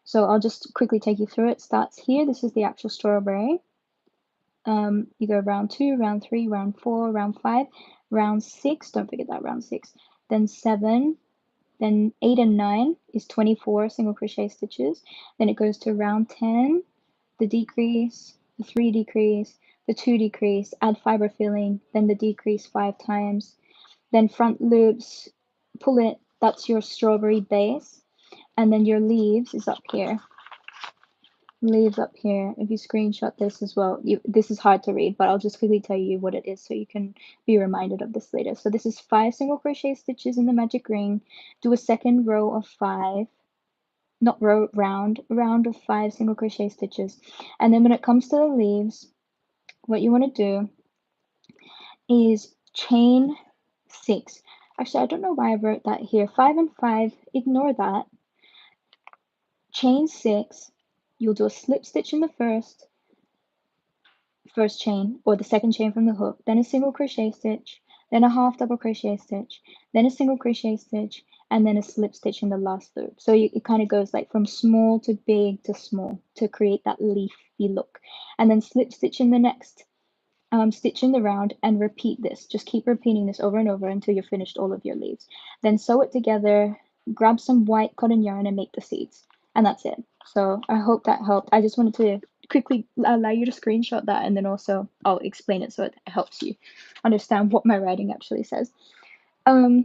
So I'll just quickly take you through it. Starts here. This is the actual strawberry. You go round 2, round 3, round 4, round 5, round 6. Don't forget that round 6. Then 7. Then 8 and 9 is 24 single crochet stitches. Then it goes to round 10, the decrease, the 3 decrease, the 2 decrease, add fiber filling, then the decrease 5 times. Then front loops, pull it. That's your strawberry base. And then your leaves is up here. Leaves up here. If you screenshot this as well, this is hard to read, but I'll just quickly tell you what it is so you can be reminded of this later. So this is 5 single crochet stitches in the magic ring. Do a second row of 5, not row, round of 5 single crochet stitches. And then when it comes to the leaves, what you want to do is chain 6. Actually, I don't know why I wrote that here. 5 and 5, ignore that. Chain 6, you'll do a slip stitch in the first chain, or the second chain from the hook, then a single crochet stitch, then a half double crochet stitch, then a single crochet stitch, and then a slip stitch in the last loop. So it kind of goes like from small to big to small to create that leafy look. And then slip stitch in the next stitch in the round, and repeat this. Just keep repeating this over and over until you've finished all of your leaves. Then sew it together, grab some white cotton yarn and make the seeds. And that's it. So I hope that helped. I just wanted to quickly allow you to screenshot that, and then also I'll explain it so it helps you understand what my writing actually says. I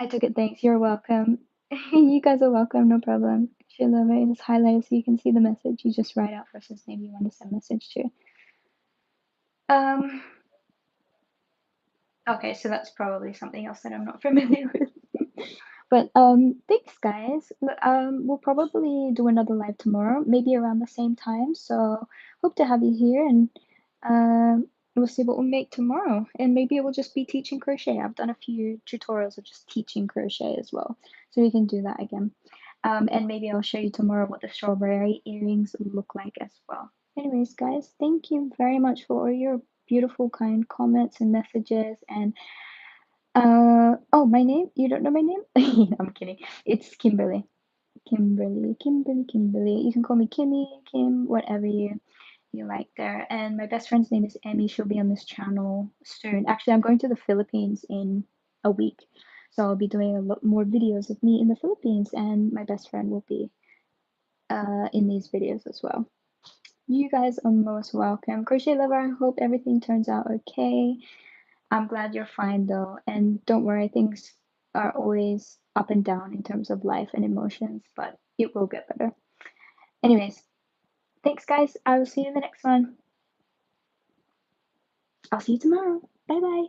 took it, thanks. You're welcome. You guys are welcome, no problem. Sheila, right? Just highlight it so you can see the message. You just write out person's name you want to send message to. Okay, so that's probably something else that I'm not familiar with. But thanks guys. We'll probably do another live tomorrow, maybe around the same time. So hope to have you here, and we'll see what we'll make tomorrow. And maybe it will just be teaching crochet. I've done a few tutorials of just teaching crochet as well, so we can do that again. And maybe I'll show you tomorrow what the strawberry earrings look like as well. Anyways, guys, thank you very much for all your beautiful, kind comments and messages. And oh, my name? You don't know my name? I'm kidding. It's Kimberly. Kimberly, Kimberly, Kimberly. You can call me Kimmy, Kim, whatever you like there. And my best friend's name is Emmy. She'll be on this channel soon. Actually, I'm going to the Philippines in a week. So I'll be doing a lot more videos of me in the Philippines, and my best friend will be in these videos as well. You guys are most welcome. Crochet Lover, I hope everything turns out okay. I'm glad you're fine though. And don't worry, things are always up and down in terms of life and emotions, but it will get better. Anyways, thanks guys. I will see you in the next one. I'll see you tomorrow. Bye bye.